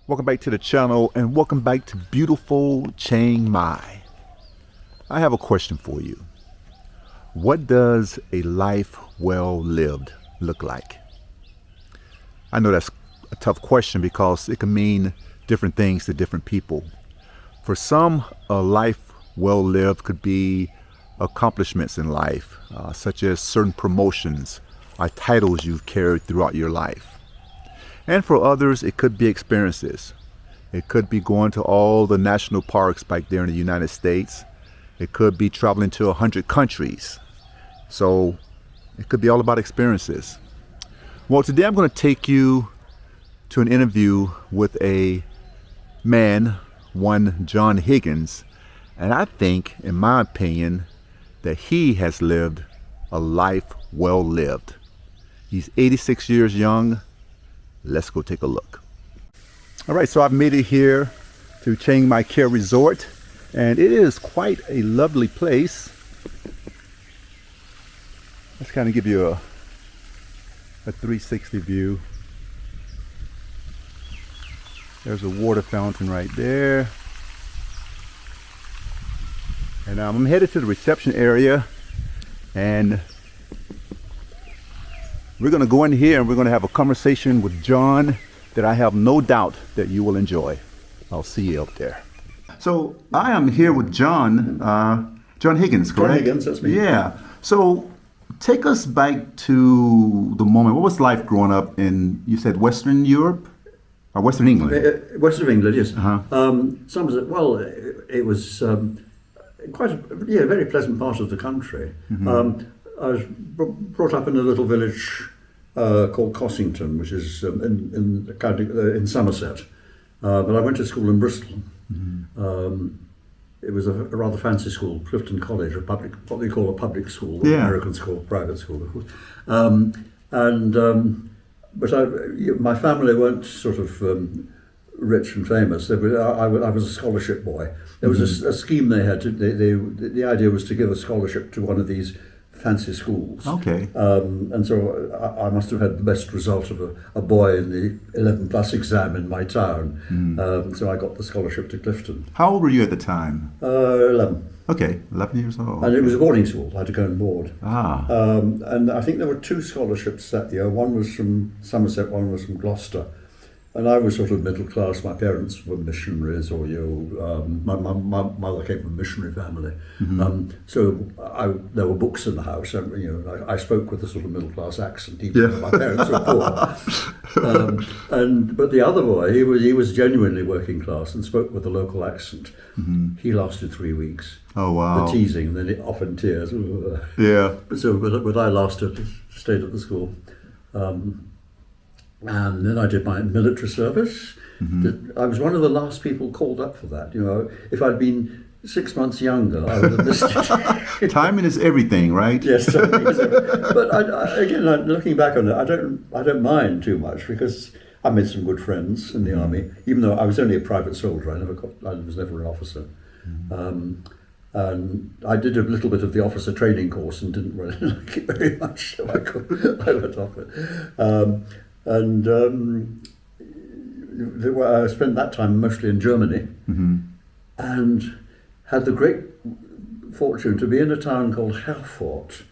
Welcome back to the channel and welcome back to beautiful Chiang Mai. I have a question for you. What does a life well lived look like? I know that's a tough question because it can mean different things to different people. For some, a life well lived could be accomplishments in life, such as certain promotions or titles you've carried throughout your life. And for others, it could be experiences. It could be going to all the national parks back there in the United States. It could be traveling to 100 countries. So it could be all about experiences. Well, today I'm going to take you to an interview with a man, one John Higgins. And I think, in my opinion, that he has lived a life well lived. He's 86 years young. Let's go take a look. All right, so I've made it here to Chiang Mai Resort, and it is quite a lovely place. Let's kind of give you a 360 view. There's a water fountain right there. And I'm headed to the reception area, and we're going to go in here and we're going to have a conversation with John that I have no doubt that you will enjoy. I'll see you up there. So I am here with John Higgins, correct? John Higgins, that's me. Yeah. So take us back to the moment. What was life growing up in, you said Western Europe? Or Western England? West of England, yes. Uh-huh. It was quite a very pleasant part of the country. Mm-hmm. I was brought up in a little village called Cossington, which is in Somerset. But I went to school in Bristol. Mm-hmm. It was a rather fancy school, Clifton College, what they call a public school, yeah. Americans call private school, of course. But my family weren't sort of rich and famous. I was a scholarship boy. There was a scheme they had. The idea was to give a scholarship to one of these fancy schools. Okay. And so I must have had the best result of a boy in the 11 plus exam in my town. So I got the scholarship to Clifton. How old were you at the time? 11. Okay, 11 years old. And it was a boarding school. I had to go and board. Ah. And I think there were 2 scholarships that year. One was from Somerset, one was from Gloucester. And I was sort of middle class. My parents were missionaries, or my mother came from a missionary family. Mm-hmm. So there were books in the house. And, I spoke with a sort of middle class accent, even though my parents were poor. But the other boy, he was genuinely working class and spoke with a local accent. Mm-hmm. He lasted 3 weeks. Oh wow! The teasing, and then off in tears. Yeah. But I stayed at the school. And then I did my military service. Mm-hmm. I was one of the last people called up for that. If I'd been 6 months younger, I would have missed it. Timing is everything, right? Yes, timing is everything. But again, looking back on it, I don't mind too much because I made some good friends in the army. Even though I was only a private soldier, I was never an officer. Mm-hmm. And I did a little bit of the officer training course and didn't really like it very much, so I went off it. I spent that time mostly in Germany, and had the great fortune to be in a town called Herford,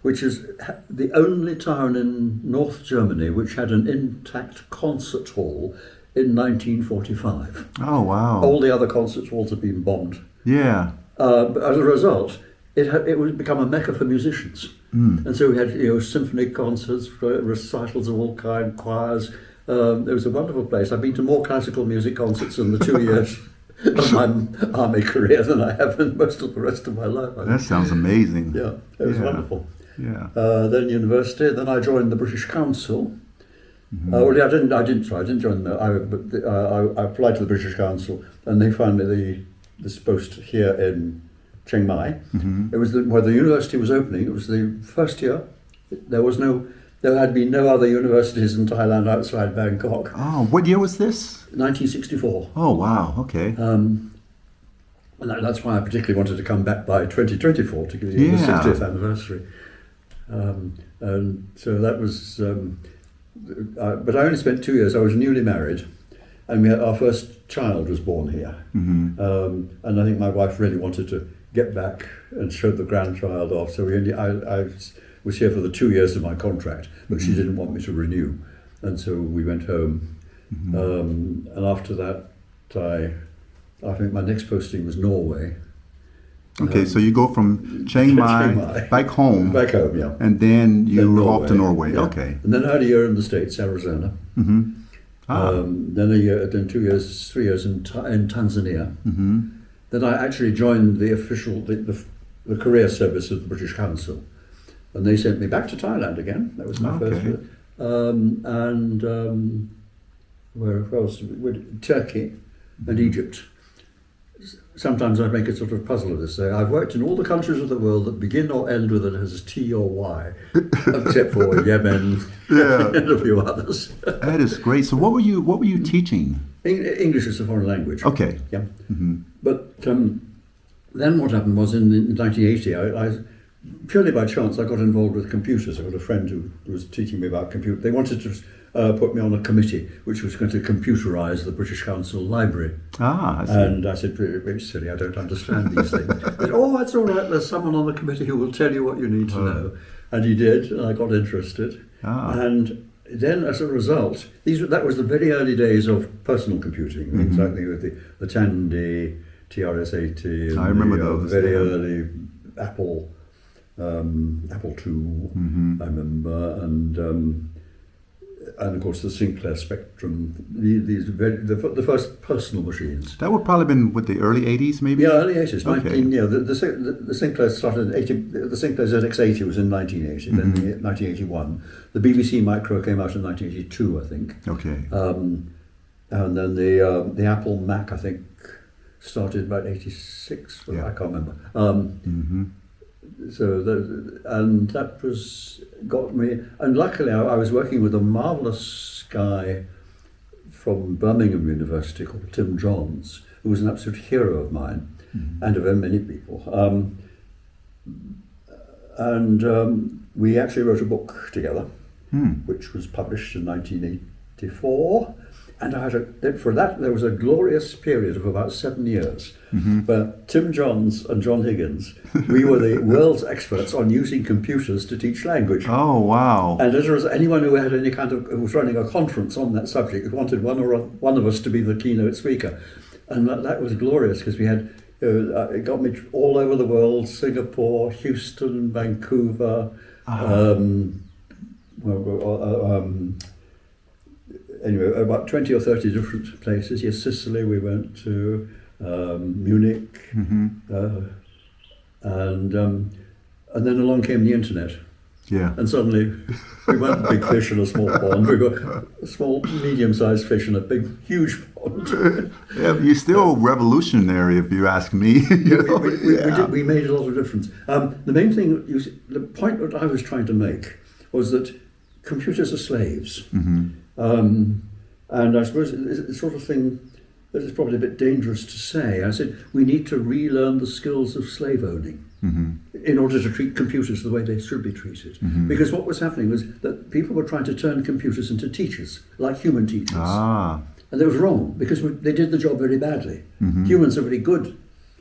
which is the only town in North Germany which had an intact concert hall in 1945. Oh wow! All the other concert halls had been bombed. Yeah. But as a result, it would become a mecca for musicians. And so we had symphony concerts, recitals of all kinds, choirs. It was a wonderful place. I've been to more classical music concerts in the 2 years of my army career than I have in most of the rest of my life. That sounds amazing. Yeah, it was wonderful. Yeah. Then university. Then I joined the British Council. I didn't join. I applied to the British Council, and they found me this post here in Chiang Mai. Mm-hmm. It was where the university was opening. It was the first year. There had been no other universities in Thailand outside Bangkok. Oh, what year was this? 1964. Oh, wow. Okay. And that's why I particularly wanted to come back by 2024 to give you the 60th anniversary. And so that was. But I only spent 2 years. I was newly married. and our first child was born here. And I think my wife really wanted to get back and show the grandchild off. So I was here for the 2 years of my contract, but she didn't want me to renew. And so we went home. And after that, I think my next posting was Norway. Okay, so you go from Chiang Mai back home. Back home, yeah. And then you were off to Norway. Yeah. Okay. And then I had a year in the States, Arizona. Then 3 years in Tanzania. Then I actually joined the official, the career service of the British Council. And they sent me back to Thailand again. That was my first visit. Where else? Turkey and Egypt. Sometimes I make a sort of puzzle of this. I've worked in all the countries of the world that begin or end with it as T or Y, except for Yemen and a few others. That is great. So what were you teaching? English is a foreign language. Okay. Yeah. But then what happened was in 1980, I purely by chance, I got involved with computers. I got a friend who was teaching me about computers. They wanted to put me on a committee which was going to computerize the British Council library. I see. And I said, very silly, I don't understand these things. They said, oh, that's all right, there's someone on the committee who will tell you what you need to know. And he did, and I got interested. And then as a result, that was the very early days of personal computing, exactly with the Tandy, TRS-80, and I remember those. Very early Apple II, I remember, and of course the Sinclair Spectrum, the first personal machines. That would probably been with the early 80s, maybe? Yeah, early 80s. Okay. The Sinclair started in 80. The Sinclair ZX80 was in 1980, then 1981. The BBC Micro came out in 1982, I think. Okay. And then the Apple Mac, I think, started about 86. I can't remember. So that got me, and luckily I was working with a marvellous guy from Birmingham University called Tim Johns, who was an absolute hero of mine and of many people. We actually wrote a book together, which was published in 1984. And for that there was a glorious period of about 7 years where Tim Johns and John Higgins, we were the world's experts on using computers to teach language. Oh, wow. And as a result, anyone who had who was running a conference on that subject wanted one of us to be the keynote speaker. And that was glorious because we had, it got me all over the world, Singapore, Houston, Vancouver, anyway, about 20 or 30 different places. Yes, Sicily we went to, Munich, and then along came the internet. Yeah. And suddenly we weren't big fish in a small pond. We got a small, medium-sized fish in a big, huge pond. Yeah, you're still revolutionary, if you ask me. We made a lot of difference. The main thing, the point that I was trying to make was that computers are slaves. And I suppose it's the sort of thing that is probably a bit dangerous to say. I said we need to relearn the skills of slave owning in order to treat computers the way they should be treated. Because what was happening was that people were trying to turn computers into teachers, like human teachers. And that was wrong, because they did the job very badly. Humans are very good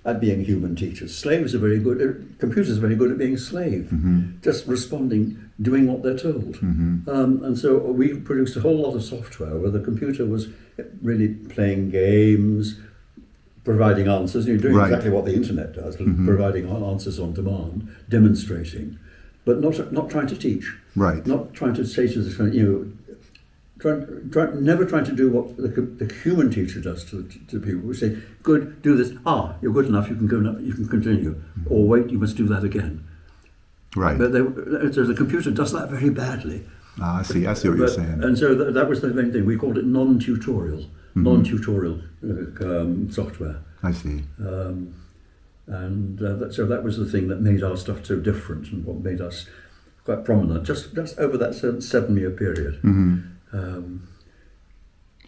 at being human teachers. Slaves are very good, computers are very good at being slave, just responding, doing what they're told. And so we produced a whole lot of software where the computer was really playing games, providing answers, doing exactly what the internet does, providing answers on demand, demonstrating, but not trying to teach. Right. Not trying to say to the never trying to do what the human teacher does to people. We say, good, do this. You're good enough. You can go. You can continue. Or wait, you must do that again. Right. But so the computer does that very badly. I see what you're saying. And so that was the main thing. We called it non-tutorial software. I see. So that was the thing that made our stuff so different and what made us quite prominent. Just over that 7-year period. And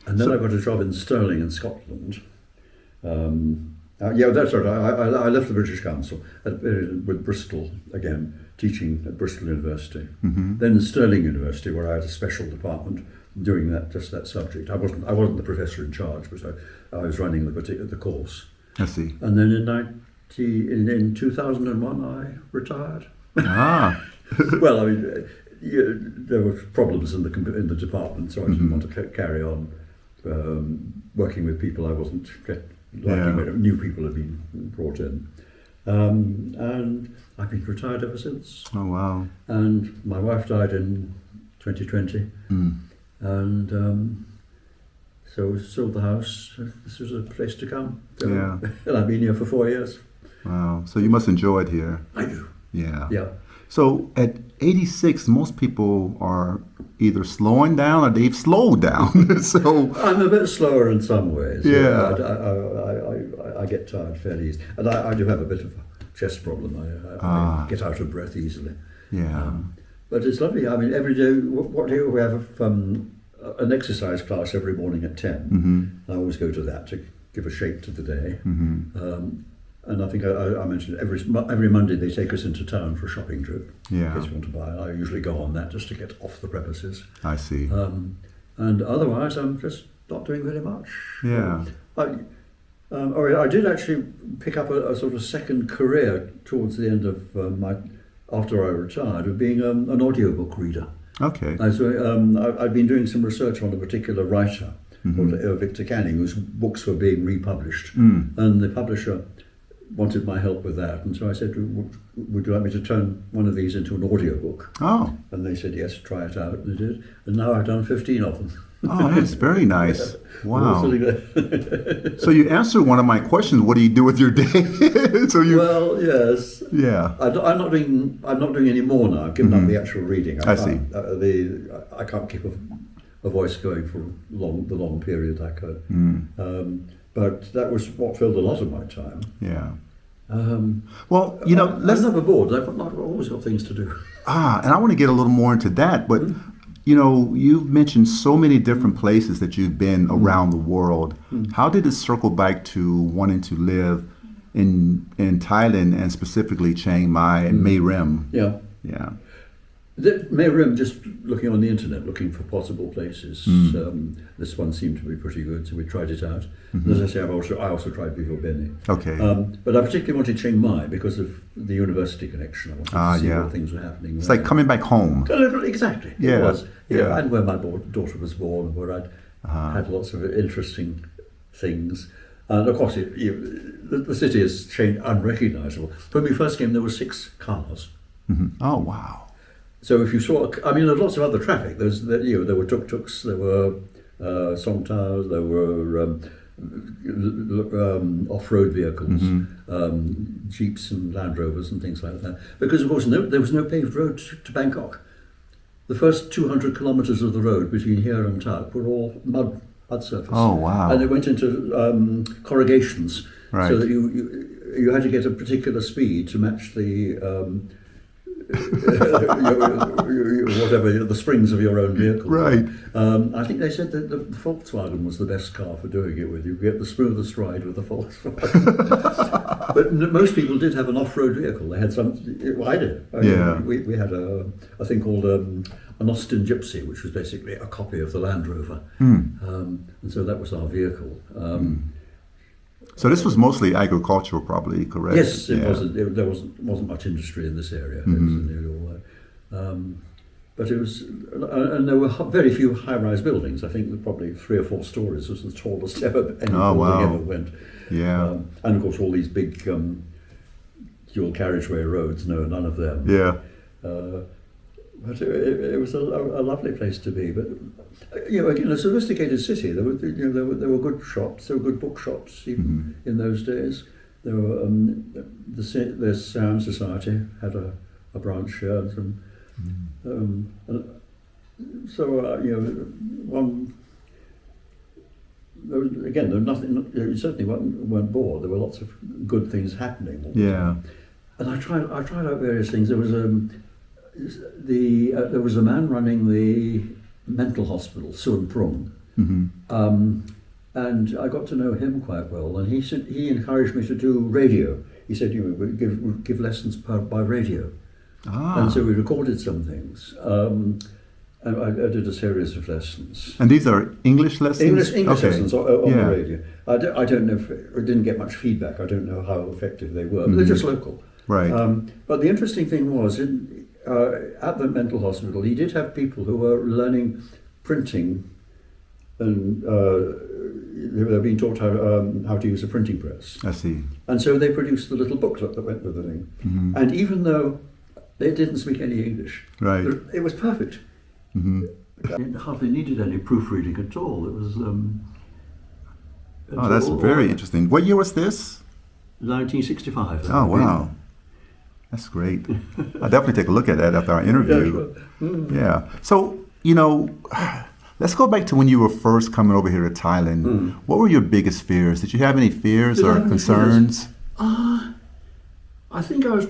then I got a job in Stirling in Scotland. That's right. I left the British Council with Bristol again, teaching at Bristol University. Then Stirling University, where I had a special department doing that subject. I wasn't the professor in charge, but I was running the course. I see. And then in 2001, I retired. Ah. Well, I mean, there were problems in the department, so I didn't want to carry on working with people I wasn't liking. New people had been brought in, and I've been retired ever since. Oh wow! And my wife died in 2020, and so we sold the house. This was a place to come. So, and I've been here for 4 years. Wow! So you must enjoy it here. I do. Yeah. Yeah. So at 86, most people are either slowing down or they've slowed down. So I'm a bit slower in some ways. Yeah. I get tired fairly easily. And I do have a bit of a chest problem. I get out of breath easily. Yeah. But it's lovely. I mean, every day, what do we have an exercise class every morning at 10. I always go to that to give a shape to the day. And I think I mentioned every Monday they take us into town for a shopping trip. Yeah. In case you want to buy. I usually go on that just to get off the premises. I see. And otherwise, I'm just not doing very much. Yeah. I did actually pick up a sort of second career towards the end of after I retired, of being an audiobook reader. Okay. I'd been doing some research on a particular writer called Victor Canning, whose books were being republished, and the publisher wanted my help with that, and so I said, would you like me to turn one of these into an audiobook? Oh. And they said, yes, try it out, and they did. And now I've done 15 of them. Oh, that's very nice. Wow. Really So you answered one of my questions. What do you do with your day? Well, yes. Yeah. I'm not doing any more now. I've given up the actual reading. I see. I can't keep a voice going for the long period I could. But that was what filled a lot of my time. Yeah. Well, you know, I'm never bored. I've always got things to do. And I want to get a little more into that. But, you know, you've mentioned so many different places that you've been around the world. How did it circle back to wanting to live in Thailand and specifically Chiang Mai and Mae Rim? Yeah. Yeah. Mae Rim, just looking on the internet, looking for possible places. This one seemed to be pretty good, so we tried it out. And as I say, I also tried Vivo Beni. Okay. But I particularly wanted Chiang Mai because of the university connection. I wanted to see what things were happening. It's like coming back home. Exactly. Yeah. It was. Yeah. And where my daughter was born, where I'd had lots of interesting things. And of course, the city has changed, unrecognisable. When we first came, there were 6 cars. Oh, wow. So if you saw, I mean, there were lots of other traffic. There were tuk-tuks, there were songtars, there were off-road vehicles, jeeps and Land Rovers and things like that. Because of course there was no paved road to Bangkok. The first 200 kilometres of the road between here and Tak were all mud surface. Oh wow! And it went into corrugations, right. So that you had to get a particular speed to match the. Whatever the springs of your own vehicle. Right. I think they said that the Volkswagen was the best car for doing it with. You get the smoothest ride with the Volkswagen. But most people did have an off-road vehicle. They had some. Well, I did. We had a thing called an Austin Gypsy, which was basically a copy of the Land Rover, and so that was our vehicle. So this was mostly agricultural, probably, correct? Yes, it wasn't. There wasn't much industry in this area. It was nearly all but it was, and there were very few high-rise buildings. I think that probably 3 or 4 stories was the tallest any building ever went. Yeah. And of course, all these big dual carriageway roads. No, none of them. Yeah. But it was a lovely place to be. But again, a sophisticated city. There were good shops. There were good bookshops even in those days. There were the Sound Society had a branch here, and so one. There was nothing. You certainly weren't bored. There were lots of good things happening. Yeah. And I tried out various things. There was there was a man running the mental hospital, Suan Prung, and I got to know him quite well. And he encouraged me to do radio. He said, we'd give lessons by radio, and so we recorded some things. And I did a series of lessons. And these are English lessons? English Okay. lessons on the radio. I don't know I didn't get much feedback. I don't know how effective they were, but they're just local. Right. But the interesting thing was, at the mental hospital, he did have people who were learning printing, and they were being taught how to use a printing press. I see. And so they produced the little booklet that went with the thing. And even though they didn't speak any English, Right. it was perfect. It hardly needed any proofreading at all. It was. Oh, that's very interesting. What year was this? 1965. Oh, wow. That's great. I'll definitely take a look at that after our interview. Yeah. So, let's go back to when you were first coming over here to Thailand. What were your biggest fears? Did you have any fears or concerns? I think I was,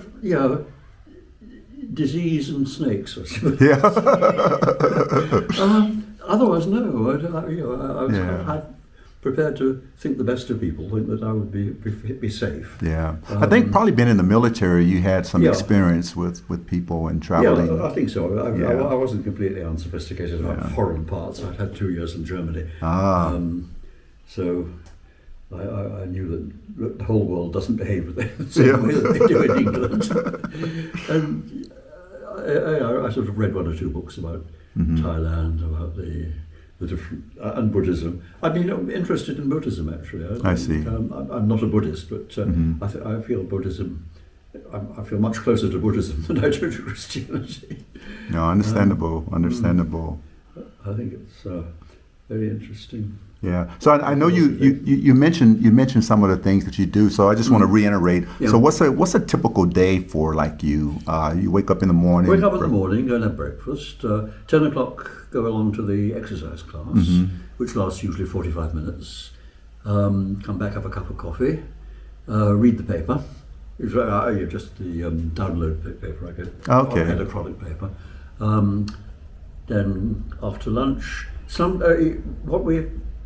disease and snakes or something. Yeah. Otherwise, no. I was prepared to think the best of people, think that I would be safe. Yeah. I think probably being in the military, you had some experience with people and traveling. Yeah, I think so. I wasn't completely unsophisticated about foreign parts. I'd had 2 years in Germany. So I knew that the whole world doesn't behave the same way that they do in England. And I sort of read 1 or 2 books about Thailand, about the different and Buddhism. I've been interested in Buddhism actually. I see. I'm not a Buddhist, but I feel Buddhism. I feel much closer to Buddhism than I do to Christianity. No, understandable. I think it's very interesting. Yeah. So I know you mentioned some of the things that you do. So I just want to reiterate. Yeah. So what's a typical day for like you? You wake up in the morning. Wake up in the morning, go and have breakfast. 10 o'clock, go along to the exercise class, which lasts usually 45 minutes. Come back, have a cup of coffee, read the paper. Just the download paper I get. Okay. Electronic paper. Then after lunch,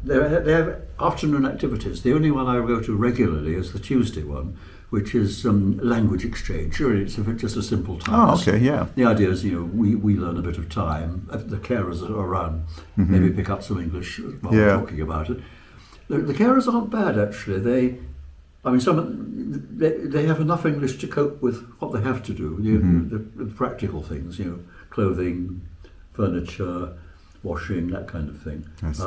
they have afternoon activities. The only one I go to regularly is the Tuesday one, which is language exchange. Sure, it's just a simple task. Oh, okay, yeah. The idea is, we learn a bit of time. If the carers are around, maybe pick up some English while we're talking about it. The carers aren't bad, actually. They have enough English to cope with what they have to do. The practical things, clothing, furniture, washing, that kind of thing. I see.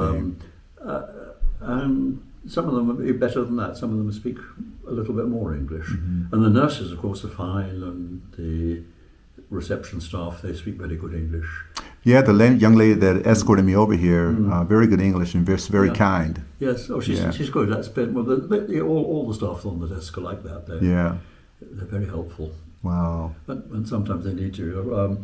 And some of them are better than that. Some of them speak a little bit more English. And the nurses, of course, are fine, and the reception staff, they speak very good English. Yeah, the young lady that escorted me over here, very good English and very kind. Yes, she's good. That's been, all the staff on the desk are like that. They're very helpful. Wow. And sometimes they need to.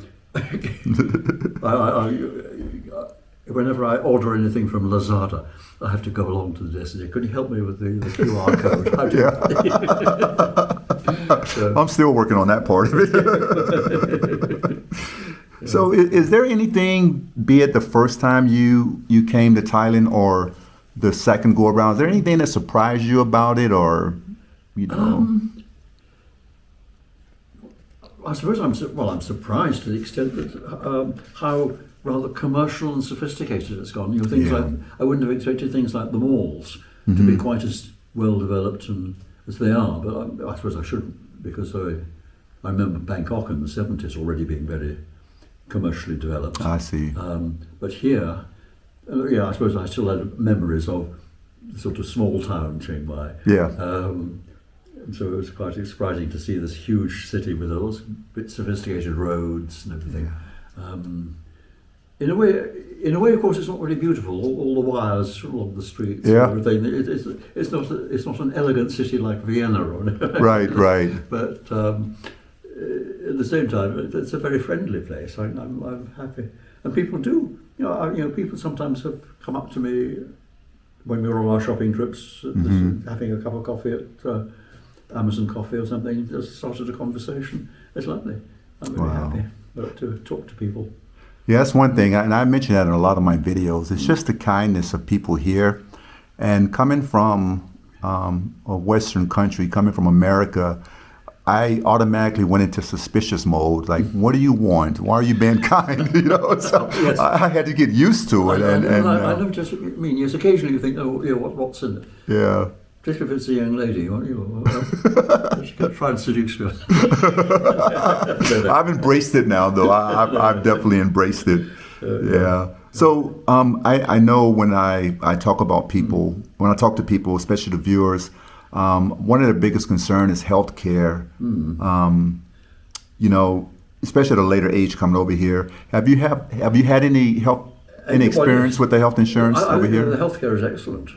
Whenever I order anything from Lazada, I have to go along to the desk and say, "Could you help me with the QR code?" I'm still working on that part of it. So is there anything, be it the first time you came to Thailand or the second go around, is there anything that surprised you about it, or I suppose I'm surprised to the extent that how rather commercial and sophisticated it's gone. Things like I wouldn't have expected things like the malls to be quite as well developed as they are. But I suppose I shouldn't, because I remember Bangkok in the 70s already being very commercially developed. I see. But here, I suppose I still had memories of the sort of small town Chiang Mai. Yeah. So it was quite surprising to see this huge city with all those bit sophisticated roads and everything. Yeah. In a way, of course, it's not really beautiful. All the wires along the streets, and everything. It's not an elegant city like Vienna or right. But at the same time, it's a very friendly place. I'm happy, and people do. People sometimes have come up to me when we were on our shopping trips, having a cup of coffee at Amazon Coffee or something. Just started a conversation. It's lovely. I'm really happy to talk to people. Yeah, that's one thing, and I mention that in a lot of my videos. It's just the kindness of people here, and coming from a Western country, coming from America, I automatically went into suspicious mode. Like, what do you want? Why are you being kind? So Yes. I had to get used to it. I And know just what you mean. Yes, occasionally you think, oh, what's in it? yeah. Particularly if it's a young lady, she can try and seduce you. I've embraced it now, though. I've definitely embraced it. Yeah. So I know when I talk about people, when I talk to people, especially the viewers, one of the biggest concerns is healthcare. Especially at a later age coming over here. Have you had any experience with the health insurance over here? The healthcare is excellent.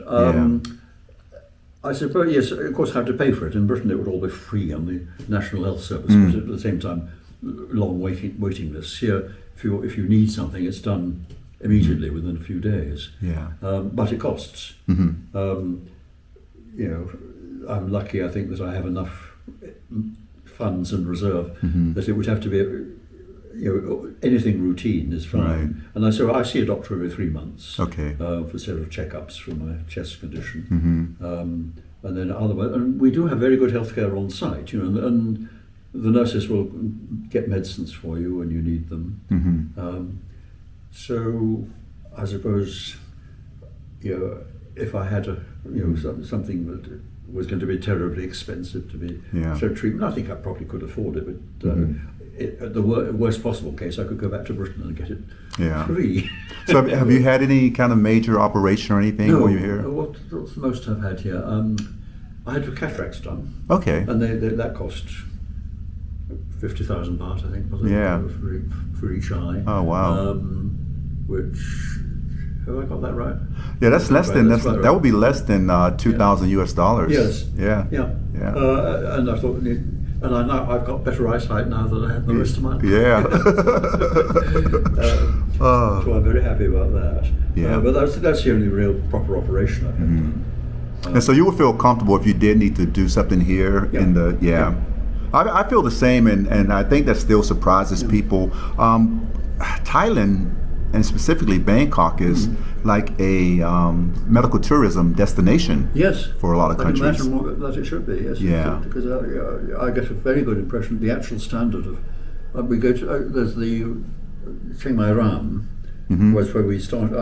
I suppose, yes, of course, I have to pay for it. In Britain, it would all be free on the National Health Service, but at the same time, long waiting lists. Here, if you need something, it's done immediately within a few days. Yeah. But it costs. I'm lucky, I think, that I have enough funds and reserve that it would have to be, anything routine is fine. Right. And I see a doctor every 3 months. Okay. For several checkups for my chest condition. And then otherwise, and we do have very good healthcare on site, and the nurses will get medicines for you when you need them. So I suppose, if I had something that was going to be terribly expensive to be treatment, I think I probably could afford it, but at the worst possible case, I could go back to Britain and get it free. So have you had any kind of major operation or anything No, while you're here? What's the most I've had here? I had cataracts done. Okay. And that cost 50,000 baht, I think, was it? Yeah. For each eye. Oh, wow. Which, have I got that right? Yeah, that's less than that would be less than 2,000 US dollars. Yes. Yeah. Yeah. And I thought, and I know I've got better eyesight now than I had the rest of my life. Yeah. So I'm very happy about that. Yeah. But that's the only real proper operation I've had done. And so you would feel comfortable if you did need to do something here in the I feel the same, and I think that still surprises people. Thailand, and specifically Bangkok, is like a medical tourism destination. Yes, for a lot of countries. I can imagine that it should be. Yes, yeah. Because I get a very good impression of the actual standard of. We go to there's the Chiang Mai Ram, was where I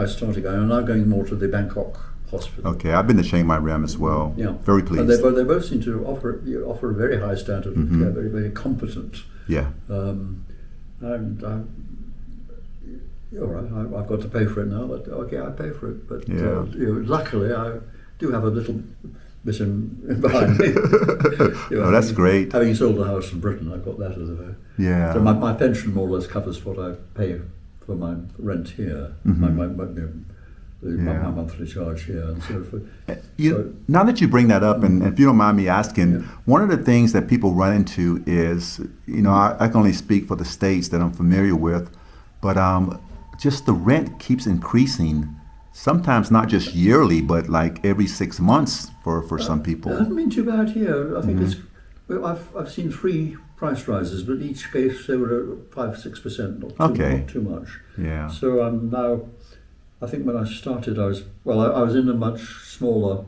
started going. I'm now going more to the Bangkok hospital. Okay, I've been to Chiang Mai Ram as well. Yeah, very pleased. And they both seem to offer a very high standard of care, very, very competent. Yeah. And all right, I've got to pay for it now, but okay, I pay for it. But luckily, I do have a little bit behind me. That's great. Having sold a house in Britain, I've got that as a So my pension more or less covers what I pay for my rent here, my monthly charge here, and so forth. Now that you bring that up, and if you don't mind me asking, one of the things that people run into is, I can only speak for the states that I'm familiar with, but just the rent keeps increasing. Sometimes not just yearly, but like every 6 months for some people. It hasn't been too bad here. I think I've seen 3 price rises, but each case they were 5-6%, not too much. Yeah. So I'm now. I think when I started, I was in a much smaller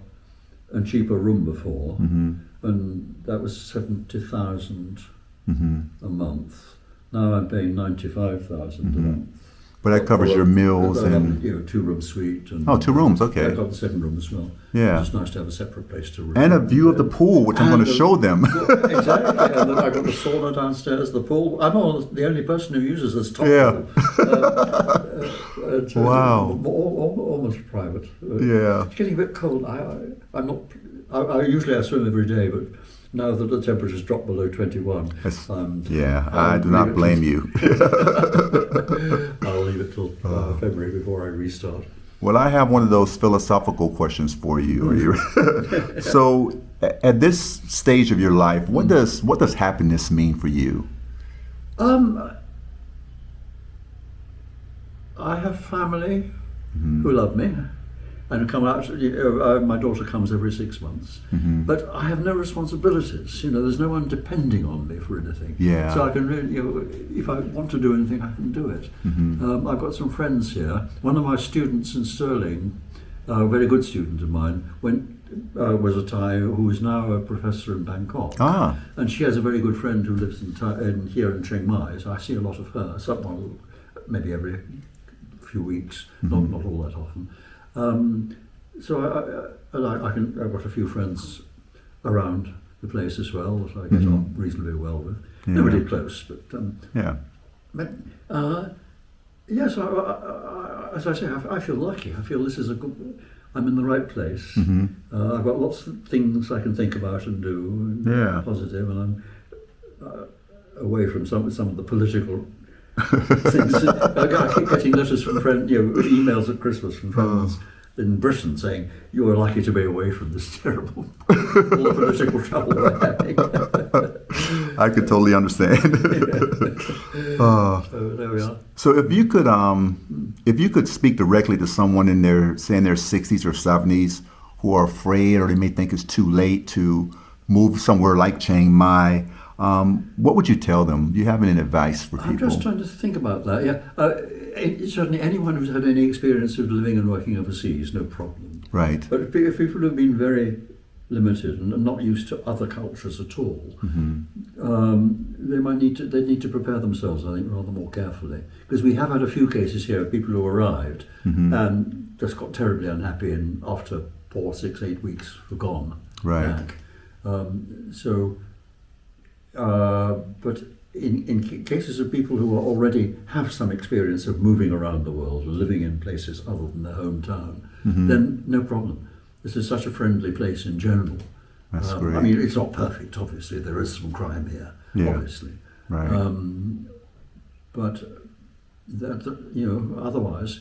and cheaper room before, and that was 70,000 a month. Now I'm paying 95,000 a month. But that covers your meals and 2-room suite. And 2 rooms, okay. I've got the 7-room as well. Yeah. It's nice to have a separate place to room. And a view of the pool, which I'm going to show them. Exactly. And then I've got the sauna downstairs, the pool. I'm the only person who uses this top pool. Wow. Almost private. It's getting a bit cold. I'm not. I usually swim every day, but now that the temperature's dropped below 21, I do not blame you. I'll leave it till February before I restart. Well, I have one of those philosophical questions for you. So, at this stage of your life, what does happiness mean for you? I have family who love me and come out. My daughter comes every 6 months, but I have no responsibilities. There's no one depending on me for anything. Yeah. So I can really, if I want to do anything, I can do it. I've got some friends here. One of my students in Stirling, a very good student of mine, was a Thai who is now a professor in Bangkok. Ah. And she has a very good friend who lives here in Chiang Mai, so I see a lot of her, someone maybe every few weeks, not all that often. I've got a few friends around the place as well that I get on reasonably well with. Yeah. Nobody close, but Yeah. but yes, as I say, I feel lucky. I feel this is I'm in the right place. I've got lots of things I can think about and do, and positive, and I'm away from some of the political things. I keep getting letters from friends, emails at Christmas from friends in Britain saying, "You are lucky to be away from this terrible, all the political trouble we're having." I could totally understand. So there we are. So if you could speak directly to someone in their 60s or 70s who are afraid, or they may think it's too late to move somewhere like Chiang Mai, what would you tell them? Do you have any advice for people? I'm just trying to think about that. Yeah, certainly anyone who's had any experience of living and working overseas, no problem. Right. But if people have been very limited and not used to other cultures at all, they need to prepare themselves, I think, rather more carefully. Because we have had a few cases here of people who arrived and just got terribly unhappy, and after 4, 6, 8 weeks were gone back. But in cases of people who already have some experience of moving around the world or living in places other than their hometown, then no problem. This is such a friendly place in general. That's great. I mean, it's not perfect, obviously. There is some crime here, obviously. Right. But otherwise,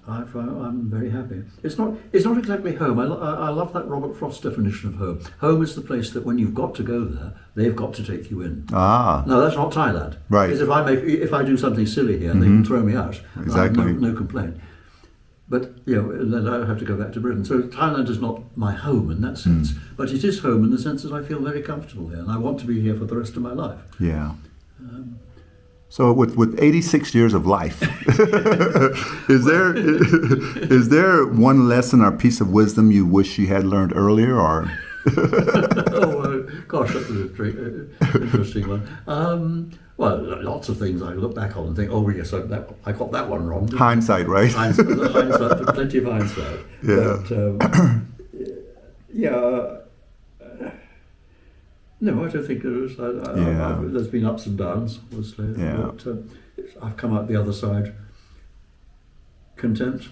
I'm very happy. It's not exactly home. I love that Robert Frost definition of home. Home is the place that when you've got to go there, they've got to take you in. Ah. No, that's not Thailand. Right. Because if I do something silly here, they can throw me out. Exactly. No complaint. But then I have to go back to Britain. So Thailand is not my home in that sense, but it is home in the sense that I feel very comfortable here, and I want to be here for the rest of my life. Yeah. So with 86 years of life, is there one lesson or piece of wisdom you wish you had learned earlier, or? Gosh, that's an interesting one. Well, lots of things I look back on and think, oh yes, I got that one wrong. Hindsight, right? Hindsight, plenty of hindsight. Yeah. But, no, I don't think there is. There's been ups and downs, obviously. Yeah. But I've come out the other side content.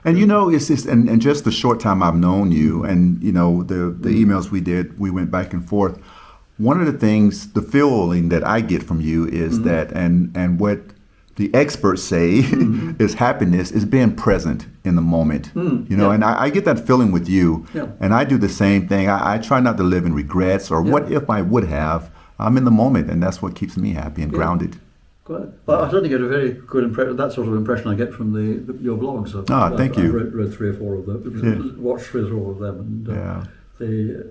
And it's just, and just the short time I've known you, and the emails we went back and forth. One of the things, the feeling that I get from you is that, and what the experts say is happiness is being present in the moment. And I get that feeling with you, and I do the same thing. I try not to live in regrets or what if I would have. I'm in the moment, and that's what keeps me happy and grounded. Well, I certainly get a very good impression. That sort of impression I get from your blogs. Thank you. I've read 3 or 4 of them. Watched 3 or 4 of them, and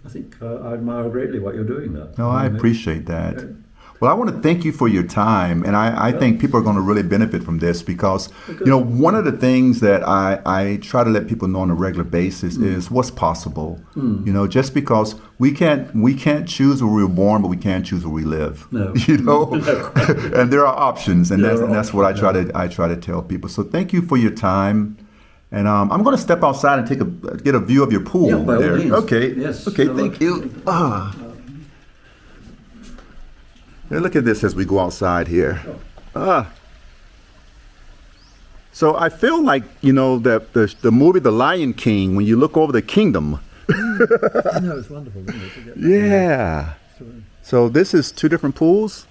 I think I admire greatly what you're doing there. No, I appreciate that. Well, I want to thank you for your time, and I think people are going to really benefit from this because, one of the things that I try to let people know on a regular basis is what's possible. Just because we can't choose where we were born, but we can choose where we live. No. And there are options, and that's what I try to tell people. So thank you for your time. And I'm going to step outside and get a view of your pool. Yeah, by all means. Okay. Yes. Okay. Thank you. Hey, look at this as we go outside here. So I feel like that the movie The Lion King, when you look over the kingdom. I know, it's wonderful, isn't it? Yeah. So this is 2 different pools.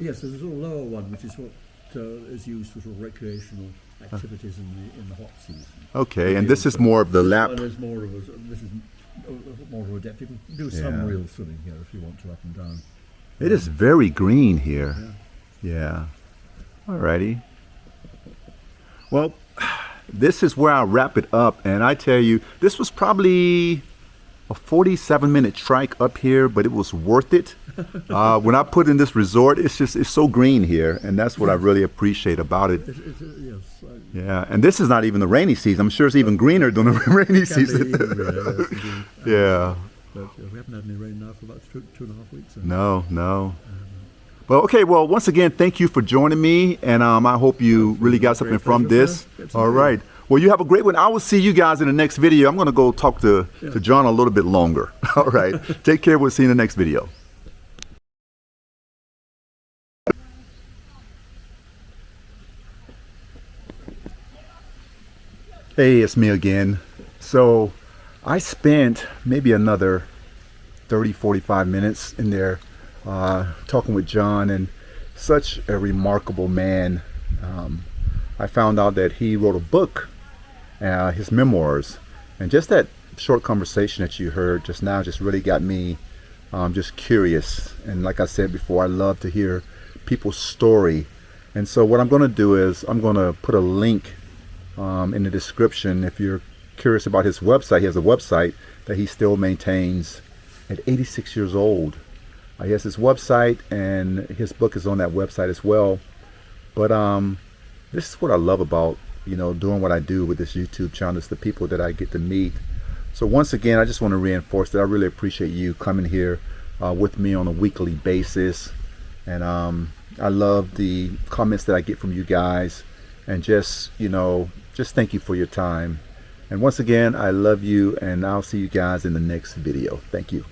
Yes, there's a sort of lower one, which is what is used for sort of recreational activities in the hot season. Okay, and this is more of the lap. This is more of a depth. You can do some real swimming here if you want to, up and down. It is very green here. Yeah. Alrighty. Well, this is where I'll wrap it up, and I tell you, this was probably a 47-minute trike up here, but it was worth it. When I put in this resort, it's so green here, and that's what I really appreciate about it. Yes. Yeah, and this is not even the rainy season. I'm sure it's even greener than the rainy season. Yeah. But we haven't had any rain now for about 2.5 weeks. So. No. Well, okay. Well, once again, thank you for joining me, and I hope you really got something from this. All right. Well, you have a great one. I will see you guys in the next video. I'm going to go talk to John a little bit longer. All right. Take care. We'll see you in the next video. Hey, it's me again. So I spent maybe another 30-45 minutes in there talking with John, and such a remarkable man. I found out that he wrote a book, his memoirs, and just that short conversation that you heard just now just really got me just curious. And like I said before, I love to hear people's story. And so what I'm going to do is I'm going to put a link in the description. If you're curious about his website, he has a website that he still maintains at 86 years old. He has his website, and his book is on that website as well. But this is what I love about doing what I do with this YouTube channel. It's the people that I get to meet. So once again, I just want to reinforce that I really appreciate you coming here with me on a weekly basis. And I love the comments that I get from you guys, and just thank you for your time. And once again, I love you, and I'll see you guys in the next video. Thank you.